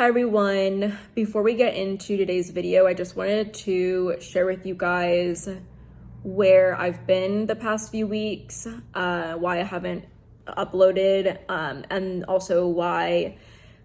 Hi everyone, before we get into today's video, I just wanted to share with you guys where I've been the past few weeks, why I haven't uploaded, and also why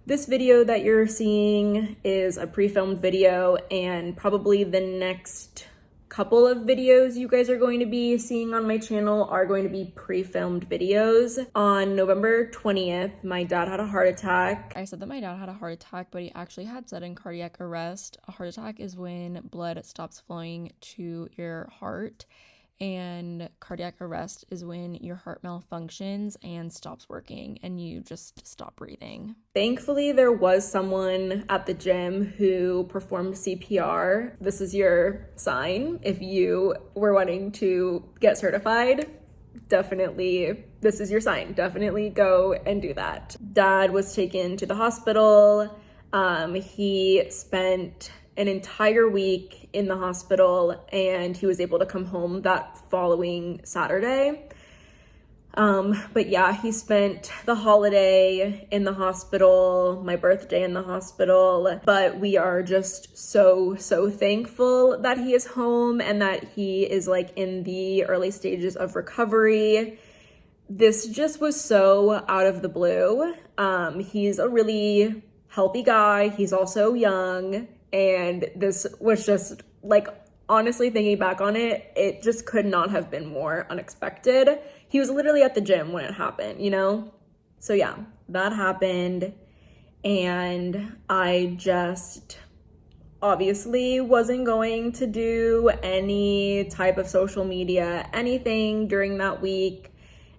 this video that you're seeing is a pre-filmed video, and probably the next couple of videos you guys are going to be seeing on my channel are going to be pre-filmed videos. On November 20th, my dad had a heart attack. I said that my dad had a heart attack, but he actually had sudden cardiac arrest. A heart attack is when blood stops flowing to your heart, and cardiac arrest is when your heart malfunctions and stops working and you just stop breathing. Thankfully, there was someone at the gym who performed CPR. This is your sign. If you were wanting to get certified, definitely, this is your sign. Definitely go and do that. Dad was taken to the hospital. He spent an entire week in the hospital, and he was able to come home that following Saturday. But yeah, he spent the holiday in the hospital, my birthday in the hospital, but we are just so thankful that he is home and that he is like in the early stages of recovery. This just was so out of the blue. He's a really healthy guy. He's also young. And this was just like, honestly, thinking back on it, it just could not have been more unexpected. He was literally at the gym when it happened, you know? So yeah, that happened. And I just obviously wasn't going to do any type of social media, anything during that week.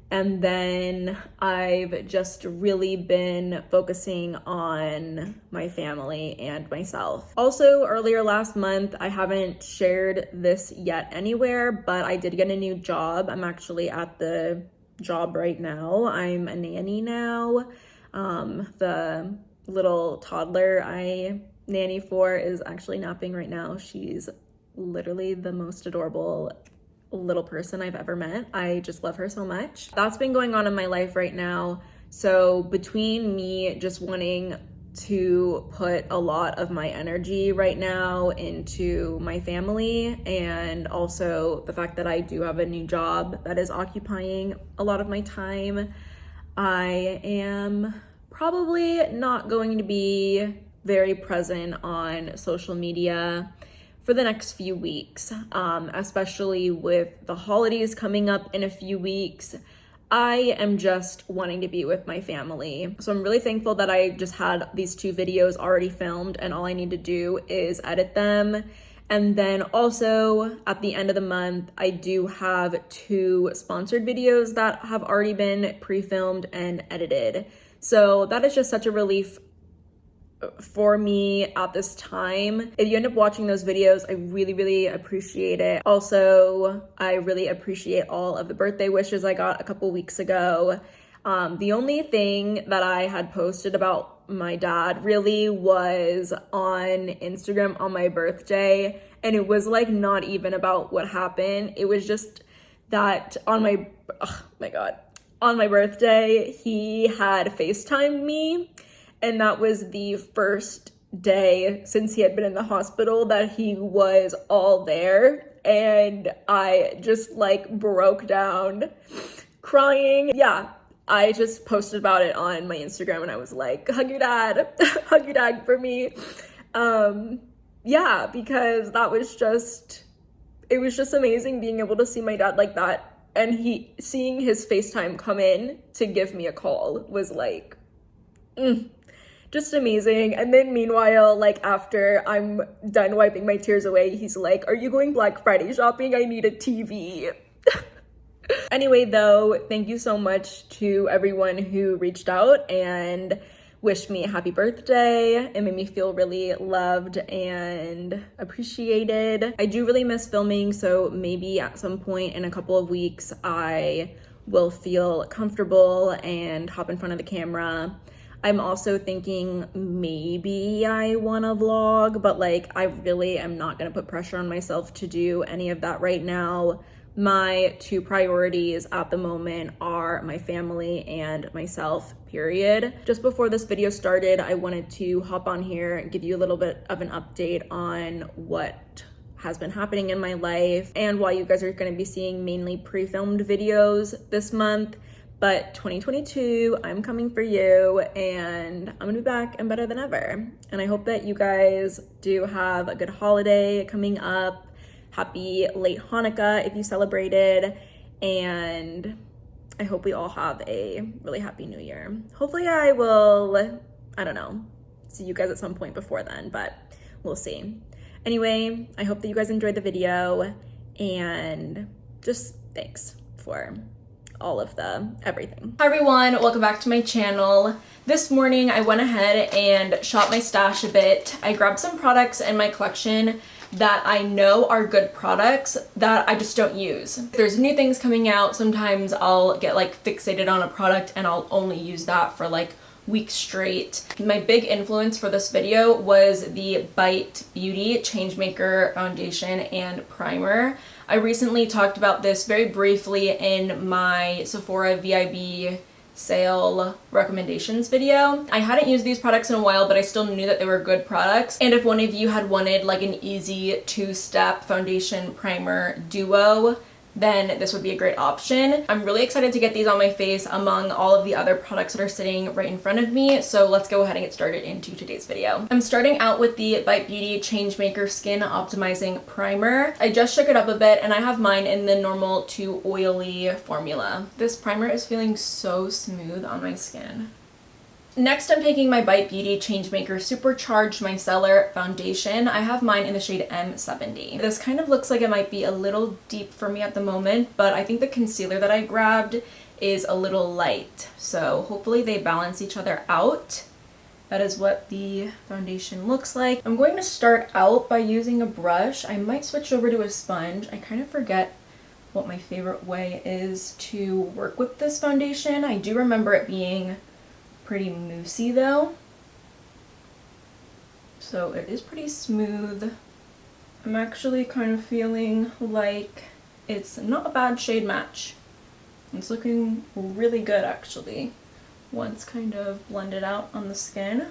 And then I've just really been focusing on my family and myself. Also, earlier last month, I haven't shared this yet anywhere, but I did get a new job. I'm actually at the job right now. I'm a nanny now. The little toddler I nanny for is actually napping right now. She's literally the most adorable little person I've ever met. I just love her so much. That's been going on in my life right now. So between me just wanting to put a lot of my energy right now into my family, and also the fact that I do have a new job that is occupying a lot of my time, I am probably not going to be very present on social media for the next few weeks, especially with the holidays coming up in a few weeks. I am just wanting to be with my family. So I'm really thankful that I just had these 2 videos already filmed, and all I need to do is edit them. And then also at the end of the month, I do have 2 sponsored videos that have already been pre-filmed and edited. So that is just such a relief for me at this time. If you end up watching those videos, I really appreciate it. Also, I really appreciate all of the birthday wishes I got a couple weeks ago. The only thing that I had posted about my dad really was on Instagram on my birthday, and it was like not even about what happened. It was just that on my birthday, he had FaceTimed me. And that was the first day since he had been in the hospital that he was all there. And I just like broke down crying. Yeah, I just posted about it on my Instagram, and I was like, hug your dad, hug your dad for me. Yeah, because that was just, it was just amazing being able to see my dad like that. And seeing his FaceTime come in to give me a call was like, just amazing. And then meanwhile, like after I'm done wiping my tears away, he's like, are you going Black Friday shopping? I need a TV. Anyway, though, thank you so much to everyone who reached out and wished me a happy birthday. It made me feel really loved and appreciated. I do really miss filming, so maybe at some point in a couple of weeks, I will feel comfortable and hop in front of the camera. I'm also thinking maybe I want to vlog, but like I really am not going to put pressure on myself to do any of that right now. my two priorities at the moment are my family and myself, period. Just before this video started, I wanted to hop on here and give you a little bit of an update on what has been happening in my life and why you guys are going to be seeing mainly pre-filmed videos this month. But 2022, I'm coming for you, and I'm gonna be back and better than ever. And I hope that you guys do have a good holiday coming up. Happy late Hanukkah if you celebrated, and I hope we all have a really happy new year. Hopefully I will, I don't know, see you guys at some point before then, but we'll see. Anyway, I hope that you guys enjoyed the video, and just thanks for all of the everything. Hi everyone, welcome back to my channel. This morning I went ahead and shot my stash a bit. I grabbed some products in my collection that I know are good products that I just don't use. There's new things coming out. Sometimes I'll get like fixated on a product and I'll only use that for like weeks straight. My big influence for this video was the Bite Beauty Changemaker Foundation and Primer. I recently talked about this very briefly in my Sephora VIB sale recommendations video. I hadn't used these products in a while, but I still knew that they were good products. And if one of you had wanted like an easy two-step foundation primer duo, then this would be a great option. I'm really excited to get these on my face among all of the other products that are sitting right in front of me. So let's go ahead and get started into today's video. I'm starting out with the Bite Beauty Changemaker Skin Optimizing Primer. I just shook it up a bit and I have mine in the normal to oily formula. This primer is feeling so smooth on my skin. Next, I'm taking my Bite Beauty Changemaker Supercharged Micellar Foundation. I have mine in the shade M70. This kind of looks like it might be a little deep for me at the moment, but I think the concealer that I grabbed is a little light. So hopefully they balance each other out. That is what the foundation looks like. I'm going to start out by using a brush. I might switch over to a sponge. I kind of forget what my favorite way is to work with this foundation. I do remember it being pretty moussey though, so it is pretty smooth. I'm actually kind of feeling like it's not a bad shade match. It's looking really good actually once kind of blended out on the skin.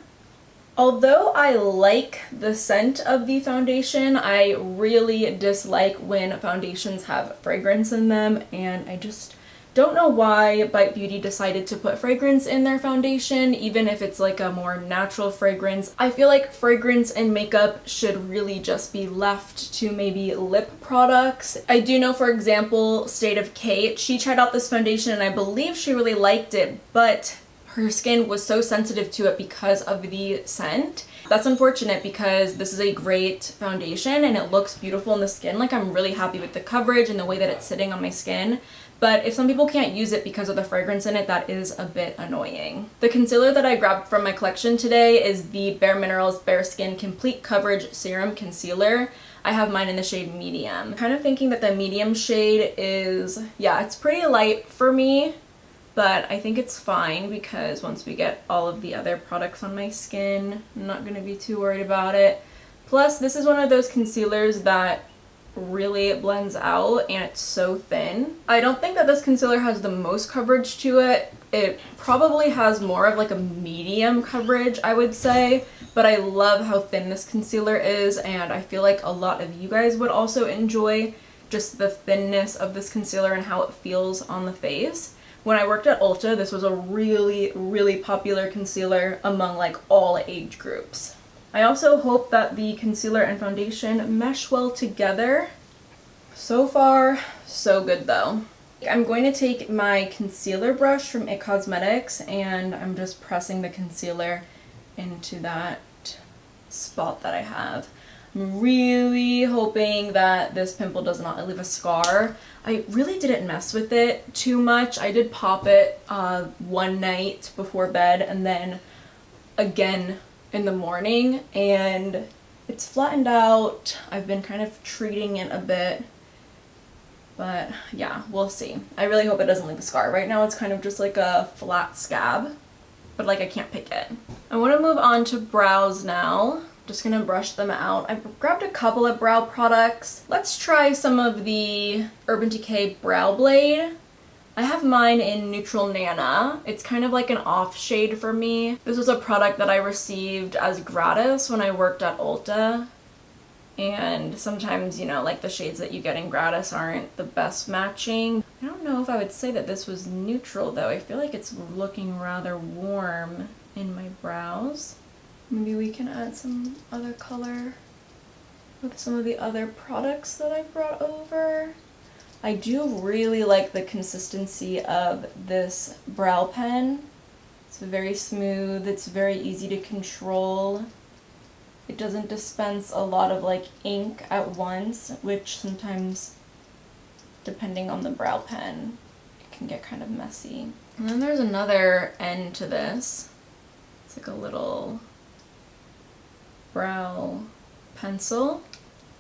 Although I like the scent of the foundation, I really dislike when foundations have fragrance in them, and I just don't know why Bite Beauty decided to put fragrance in their foundation, even if it's like a more natural fragrance. I feel like fragrance and makeup should really just be left to maybe lip products. I do know, for example, State of Kate, she tried out this foundation and I believe she really liked it, but her skin was so sensitive to it because of the scent. That's unfortunate because this is a great foundation and it looks beautiful in the skin. Like, I'm really happy with the coverage and the way that it's sitting on my skin. But if some people can't use it because of the fragrance in it, that is a bit annoying. The concealer that I grabbed from my collection today is the Bare Minerals Bare Skin Complete Coverage Serum Concealer. I have mine in the shade medium. I'm kind of thinking that the medium shade is, yeah, it's pretty light for me, but I think it's fine because once we get all of the other products on my skin, I'm not going to be too worried about it. Plus, this is one of those concealers that really blends out and it's so thin. I don't think that this concealer has the most coverage to it. It probably has more of like a medium coverage, I would say, but I love how thin this concealer is, and I feel like a lot of you guys would also enjoy just the thinness of this concealer and how it feels on the face. When I worked at Ulta, this was a really popular concealer among like all age groups. I also hope that the concealer and foundation mesh well together. So far, so good though. I'm going to take my concealer brush from IT Cosmetics and I'm just pressing the concealer into that spot that I have. I'm really hoping that this pimple does not leave a scar. I really didn't mess with it too much. I did pop it one night before bed and then again in the morning, and it's flattened out. I've been kind of treating it a bit, but yeah, we'll see. I really hope it doesn't leave a scar. Right now it's kind of just like a flat scab, but like I can't pick it. I want to move on to brows now. Just gonna brush them out. I grabbed a couple of brow products. Let's try some of the Urban Decay Brow Blade. I have mine in Neutral Nana. It's kind of like an off shade for me. This was a product that I received as gratis when I worked at Ulta. And sometimes, you know, like the shades that you get in gratis aren't the best matching. I don't know if I would say that this was neutral though. I feel like it's looking rather warm in my brows. Maybe we can add some other color with some of the other products that I brought over. I do really like the consistency of this brow pen. It's very smooth, it's very easy to control. It doesn't dispense a lot of like ink at once, which sometimes, depending on the brow pen, it can get kind of messy. And then there's another end to this. It's like a little brow pencil.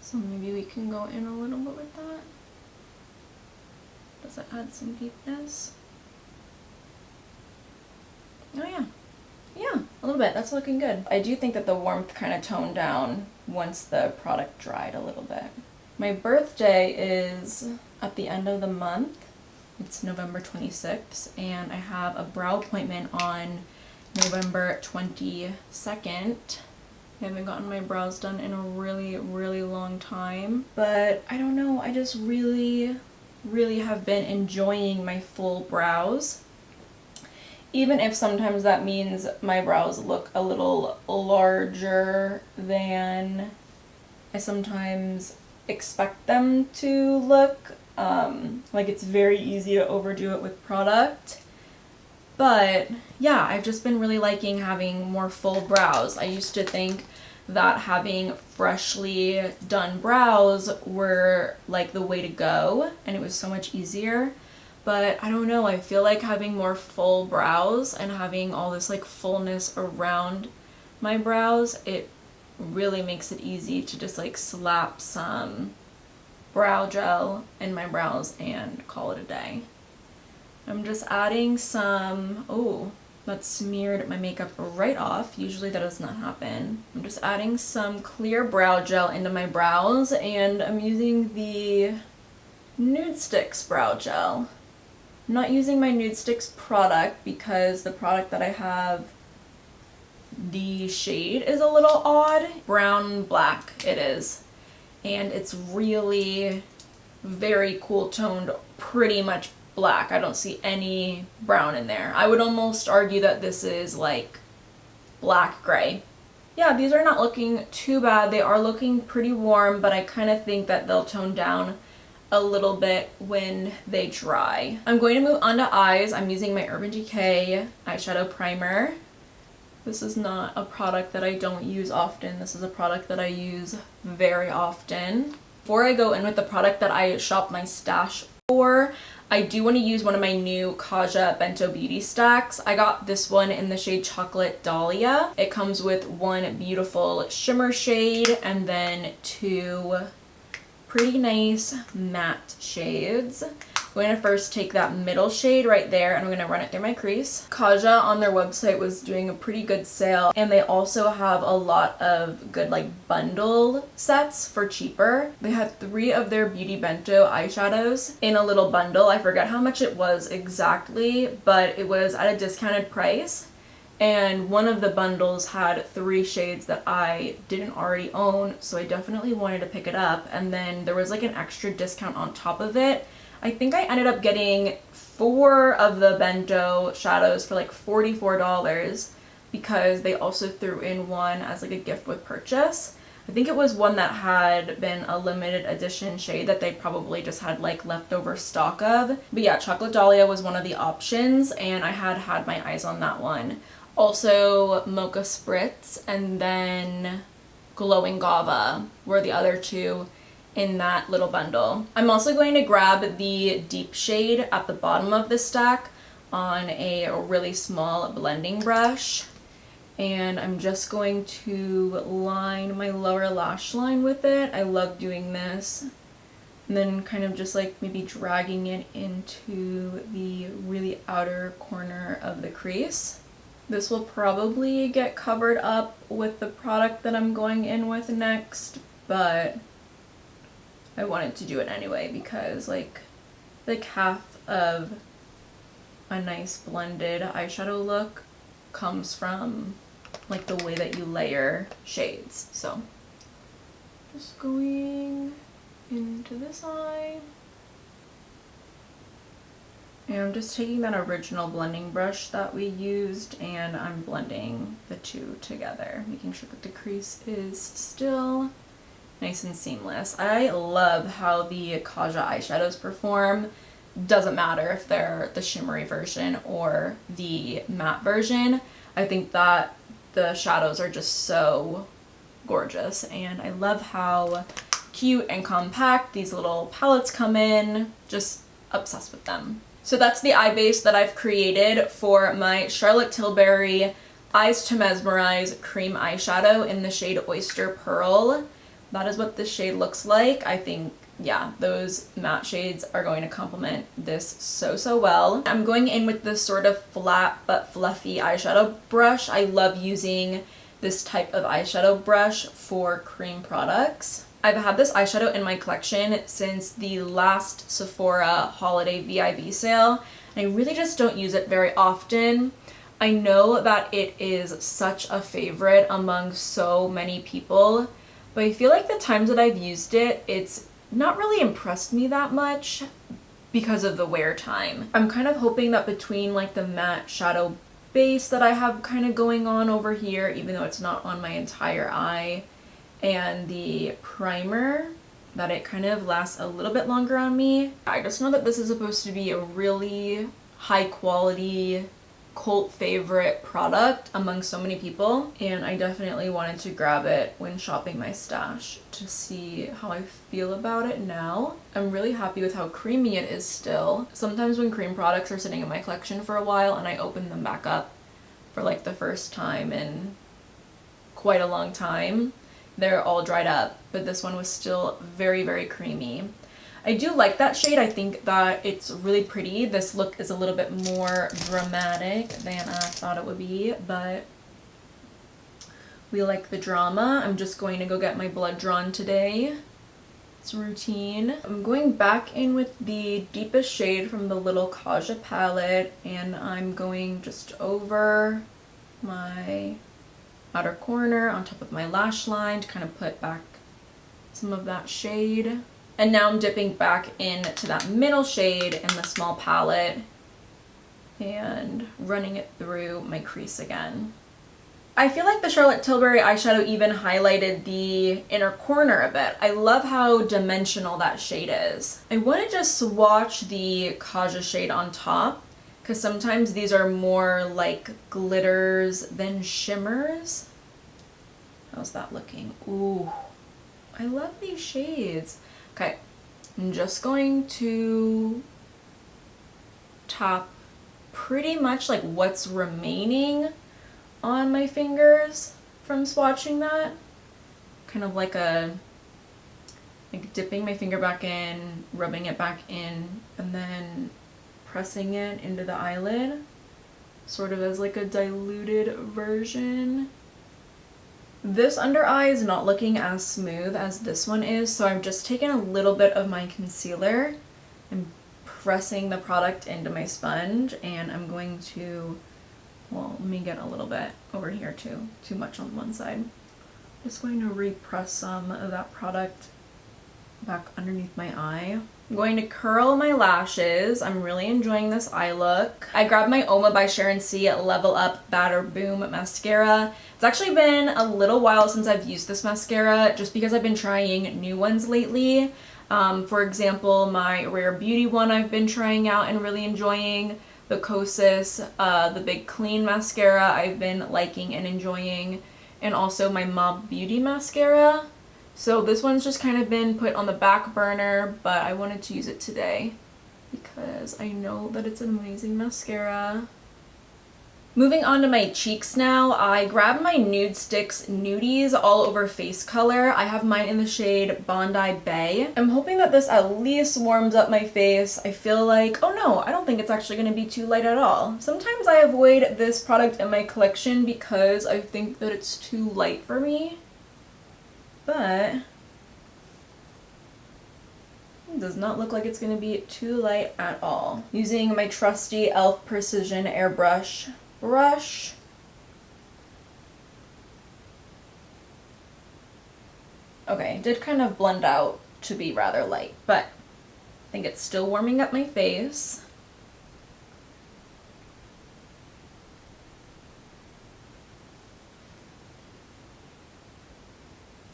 So maybe we can go in a little bit with that. Does it add some deepness? Oh yeah. Yeah, a little bit. That's looking good. I do think that the warmth kind of toned down once the product dried a little bit. My birthday is at the end of the month. It's November 26th, and I have a brow appointment on November 22nd. I haven't gotten my brows done in a really, really long time, but I don't know, I just really have been enjoying my full brows. Even if sometimes that means my brows look a little larger than I sometimes expect them to look. Like it's very easy to overdo it with product. But yeah, I've just been really liking having more full brows. I used to think that having freshly done brows were like the way to go, and it was so much easier. But I don't know, I feel like having more full brows and having all this like fullness around my brows, it really makes it easy to just like slap some brow gel in my brows and call it a day. I'm just adding some, oh, that smeared my makeup right off. Usually that does not happen. I'm just adding some clear brow gel into my brows, and I'm using the Nude Sticks brow gel. I'm not using my Nude Sticks product because the product that I have, the shade is a little odd. Brown black it is. And it's really very cool toned, pretty much black. I don't see any brown in there. I would almost argue that this is like black gray. Yeah, these are not looking too bad. They are looking pretty warm, but I kind of think that they'll tone down a little bit when they dry. I'm going to move on to eyes. I'm using my Urban Decay eyeshadow primer. This is not a product that I don't use often. This is a product that I use very often. Before I go in with the product that I shop my stash for, I do want to use one of my new Kaja Bento Beauty stacks. I got this one in the shade Chocolate Dahlia. It comes with one beautiful shimmer shade and then two pretty nice matte shades. I'm going to first take that middle shade right there and I'm going to run it through my crease. Kaja on their website was doing a pretty good sale, and they also have a lot of good like bundle sets for cheaper. They had 3 of their Beauty Bento eyeshadows in a little bundle. I forget how much it was exactly, but it was at a discounted price. And one of the bundles had 3 shades that I didn't already own, so I definitely wanted to pick it up. And then there was like an extra discount on top of it. I think I ended up getting 4 of the Bento shadows for like $44 because they also threw in one as like a gift with purchase. I think it was one that had been a limited edition shade that they probably just had like leftover stock of. But yeah, Chocolate Dahlia was one of the options, and I had my eyes on that one. Also Mocha Spritz and then Glowing Guava were the other 2 in that little bundle. I'm also going to grab the deep shade at the bottom of the stack on a really small blending brush, and I'm just going to line my lower lash line with it. I love doing this. And then kind of just like maybe dragging it into the really outer corner of the crease. This will probably get covered up with the product that I'm going in with next, but I wanted to do it anyway because like half of a nice blended eyeshadow look comes from like the way that you layer shades. So just going into this eye. And I'm just taking that original blending brush that we used and I'm blending the two together, making sure that the crease is still nice and seamless. I love how the Kaja eyeshadows perform. Doesn't matter if they're the shimmery version or the matte version. I think that the shadows are just so gorgeous, and I love how cute and compact these little palettes come in. Just obsessed with them. So that's the eye base that I've created for my Charlotte Tilbury Eyes to Mesmerize cream eyeshadow in the shade Oyster Pearl. That is what this shade looks like. I think, yeah, those matte shades are going to complement this so well. I'm going in with this sort of flat but fluffy eyeshadow brush. I love using this type of eyeshadow brush for cream products. I've had this eyeshadow in my collection since the last Sephora holiday VIB sale, and I really just don't use it very often. I know that it is such a favorite among so many people, but I feel like the times that I've used it, it's not really impressed me that much because of the wear time. I'm kind of hoping that between like the matte shadow base that I have kind of going on over here, even though it's not on my entire eye, and the primer, that it kind of lasts a little bit longer on me. I just know that this is supposed to be a really high quality cult favorite product among so many people, and I definitely wanted to grab it when shopping my stash to see how I feel about it now. I'm really happy with how creamy it is still. Sometimes when cream products are sitting in my collection for a while and I open them back up for like the first time in quite a long time, they're all dried up, but this one was still very creamy. I do like that shade. I think that it's really pretty. This look is a little bit more dramatic than I thought it would be, but we like the drama. I'm just going to go get my blood drawn today. It's routine. I'm going back in with the deepest shade from the little Kaja palette, and I'm going just over my outer corner on top of my lash line to kind of put back some of that shade. And now I'm dipping back into that middle shade in the small palette and running it through my crease again. I feel like the Charlotte Tilbury eyeshadow even highlighted the inner corner a bit. I love how dimensional that shade is. I want to just swatch the Kaja shade on top, because sometimes these are more like glitters than shimmers. How's that looking? Ooh, I love these shades. Okay, I'm just going to tap pretty much like what's remaining on my fingers from swatching that. Kind of like dipping my finger back in, rubbing it back in, and then pressing it into the eyelid, sort of as like a diluted version. This under eye is not looking as smooth as this one is, so I've just taken a little bit of my concealer and pressing the product into my sponge, and I'm going to, well, let me get a little bit over here too. Too much on one side. Just going to repress some of that product back underneath my eye. I'm going to curl my lashes. I'm really enjoying this eye look. I grabbed my Oma by Sharon C Level Up Batter Boom mascara. It's actually been a little while since I've used this mascara, just because I've been trying new ones lately. For example, my Rare Beauty one I've been trying out and really enjoying. The Kosas, the Big Clean mascara I've been liking and enjoying. And also my Mob Beauty mascara. So this one's just kind of been put on the back burner, but I wanted to use it today because I know that it's an amazing mascara. Moving on to my cheeks now, I grabbed my Nude Sticks Nudies All Over Face Color. I have mine in the shade Bondi Bay. I'm hoping that this at least warms up my face. I feel like, oh no, I don't think it's actually going to be too light at all. Sometimes I avoid this product in my collection because I think that it's too light for me. But it does not look like it's going to be too light at all. Using my trusty e.l.f. Precision Airbrush brush. Okay, it did kind of blend out to be rather light, but I think it's still warming up my face.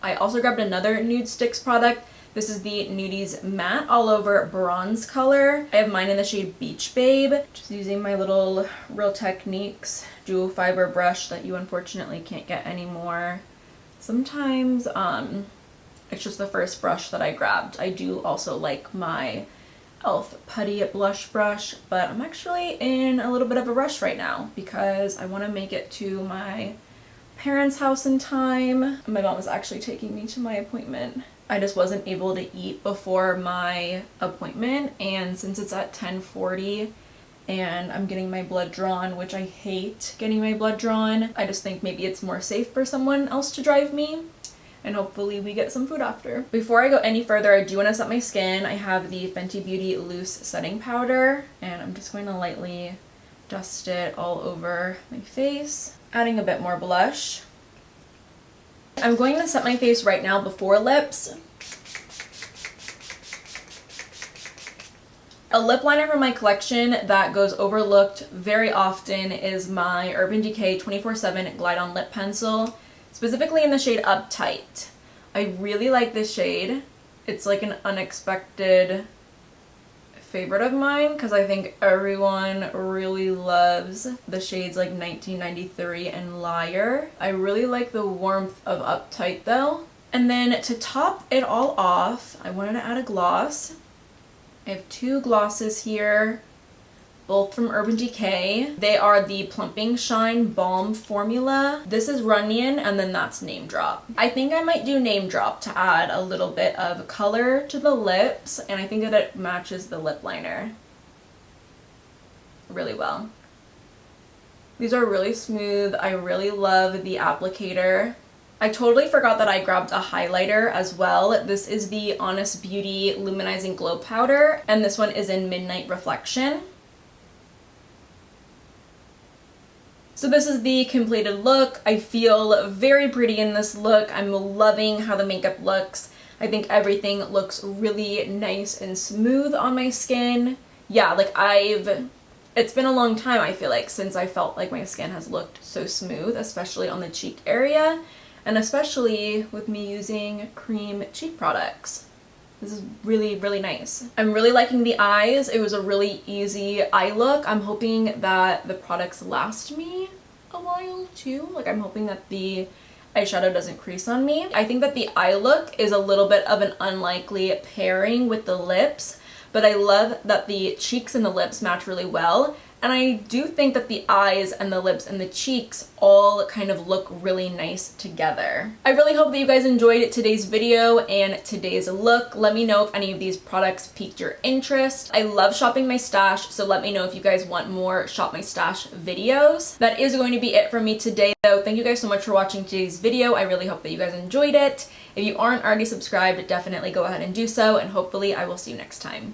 I also grabbed another Nude Sticks product. This is the Nudies Matte All Over Bronze color. I have mine in the shade Beach Babe. Just using my little Real Techniques dual fiber brush that you unfortunately can't get anymore. Sometimes it's just the first brush that I grabbed. I do also like my e.l.f. Putty blush brush, but I'm actually in a little bit of a rush right now because I want to make it to my parents' house in time. My mom was actually taking me to my appointment. I just wasn't able to eat before my appointment, and since it's at 10:40 and I'm getting my blood drawn, which I hate getting my blood drawn, I just think maybe it's more safe for someone else to drive me, and hopefully we get some food after. Before I go any further, I do want to set my skin. I have the Fenty Beauty Loose Setting Powder, and I'm just going to lightly dust it all over my face, adding a bit more blush. I'm going to set my face right now before lips. A lip liner from my collection that goes overlooked very often is my Urban Decay 24/7 Glide On Lip Pencil, specifically in the shade Uptight. I really like this shade. It's like an unexpected favorite of mine because I think everyone really loves the shades like 1993 and Liar. I really like the warmth of Uptight though. And then to top it all off, I wanted to add a gloss. I have two glosses here, both from Urban Decay. They are the Plumping Shine Balm formula. This is Runyon, and then that's Name Drop. I think I might do Name Drop to add a little bit of color to the lips, and I think that it matches the lip liner really well. These are really smooth. I really love the applicator. I totally forgot that I grabbed a highlighter as well. This is the Honest Beauty Luminizing Glow Powder, and this one is in Midnight Reflection. So this is the completed look. I feel very pretty in this look. I'm loving how the makeup looks. I think everything looks really nice and smooth on my skin. Yeah, like it's been a long time, I feel like, since I felt like my skin has looked so smooth, especially on the cheek area, and especially with me using cream cheek products. This is really, really nice. I'm really liking the eyes. It was a really easy eye look. I'm hoping that the products last me a while too. Like, I'm hoping that the eyeshadow doesn't crease on me. I think that the eye look is a little bit of an unlikely pairing with the lips, but I love that the cheeks and the lips match really well. And I do think that the eyes and the lips and the cheeks all kind of look really nice together. I really hope that you guys enjoyed today's video and today's look. Let me know if any of these products piqued your interest. I love shopping my stash, so let me know if you guys want more Shop My Stash videos. That is going to be it for me today though. Thank you guys so much for watching today's video. I really hope that you guys enjoyed it. If you aren't already subscribed, definitely go ahead and do so, and hopefully I will see you next time.